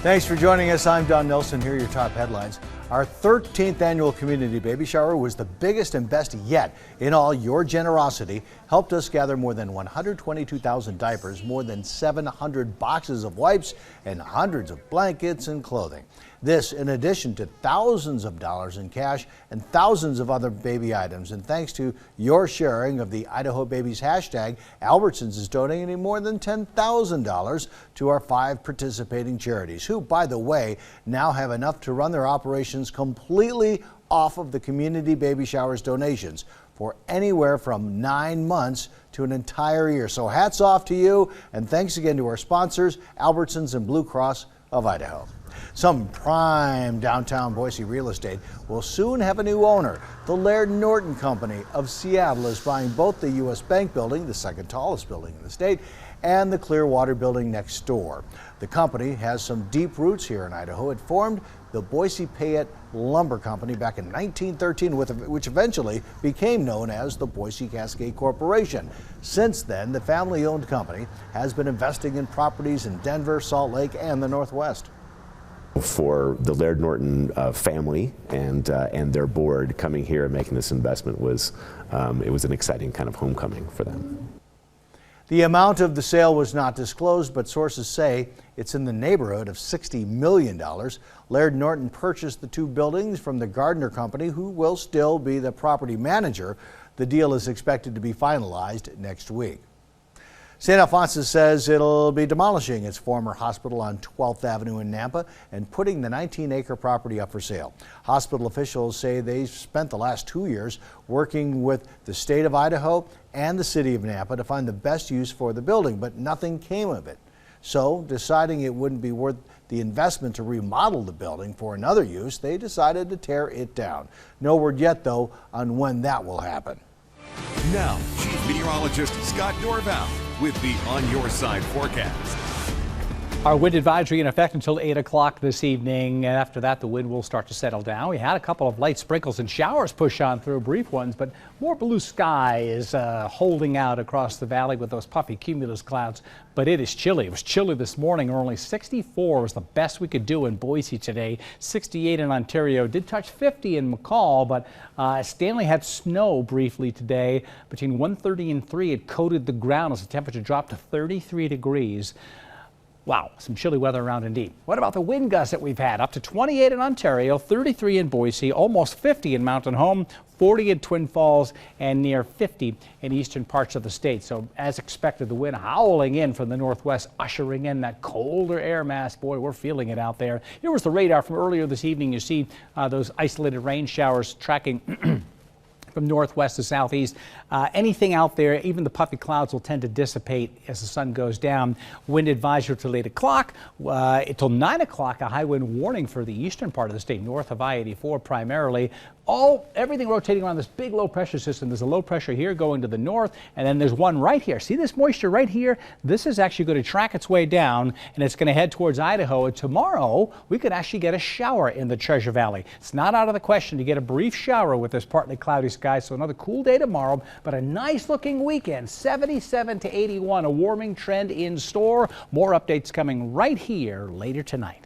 Thanks for joining us. I'm Don Nelson. Here are your top headlines. Our 13th annual community baby shower was the biggest and best yet. In all, your generosity helped us gather more than 122,000 diapers, more than 700 boxes of wipes, and hundreds of blankets and clothing. This in addition to thousands of dollars in cash and thousands of other baby items. And thanks to your sharing of the Idaho Babies hashtag, Albertsons is donating more than $10,000 to our 5 participating charities, who, by the way, now have enough to run their operations completely off of the community baby showers donations for anywhere from 9 months to an entire year. So hats off to you, and thanks again to our sponsors, Albertsons and Blue Cross of Idaho. Some prime downtown Boise real estate will soon have a new owner. The Laird Norton Company of Seattle is buying both the U.S. Bank building, the second tallest building in the state, and the Clearwater building next door. The company has some deep roots here in Idaho. It formed the Boise Payette Lumber Company back in 1913, which eventually became known as the Boise Cascade Corporation. Since then, the family-owned company has been investing in properties in Denver, Salt Lake, and the Northwest. For the Laird Norton family and their board coming here and making this investment was it was an exciting kind of homecoming for them. The amount of the sale was not disclosed, but sources say it's in the neighborhood of $60 million. Laird Norton purchased the 2 buildings from the Gardner Company, who will still be the property manager. The deal is expected to be finalized next week. St. Alphonsus says it'll be demolishing its former hospital on 12th Avenue in Nampa and putting the 19-acre property up for sale. Hospital officials say they've spent the last 2 years working with the state of Idaho and the city of Nampa to find the best use for the building, but nothing came of it. So, deciding it wouldn't be worth the investment to remodel the building for another use, they decided to tear it down. No word yet, though, on when that will happen. Now, Chief Meteorologist Scott Dorval with the On Your Side forecast. Our wind advisory in effect until 8 o'clock this evening. After that, the wind will start to settle down. We had a couple of light sprinkles and showers push on through, brief ones, but more blue sky is holding out across the valley with those puffy cumulus clouds. But it is chilly. It was chilly this morning. Only 64 was the best we could do in Boise today. 68 in Ontario. Did touch 50 in McCall, but Stanley had snow briefly today. Between 1:30 and 3, it coated the ground as the temperature dropped to 33 degrees. Wow, some chilly weather around indeed. What about the wind gusts that we've had? Up to 28 in Ontario, 33 in Boise, almost 50 in Mountain Home, 40 in Twin Falls, and near 50 in eastern parts of the state. So as expected, the wind howling in from the northwest, ushering in that colder air mass. Boy, we're feeling it out there. Here was the radar from earlier this evening. You see those isolated rain showers tracking from northwest to southeast. Anything out there, even the puffy clouds, will tend to dissipate as the sun goes down. Wind advisory till 8 o'clock. Until 9 o'clock, a high wind warning for the eastern part of the state, north of I-84 primarily. Everything rotating around this big low pressure system. There's a low pressure here going to the north, and then there's one right here. See this moisture right here? This is actually going to track its way down, and it's going to head towards Idaho. And tomorrow, we could actually get a shower in the Treasure Valley. It's not out of the question to get a brief shower with this partly cloudy sky. So another cool day tomorrow, but a nice looking weekend. 77 to 81, a warming trend in store. More updates coming right here later tonight.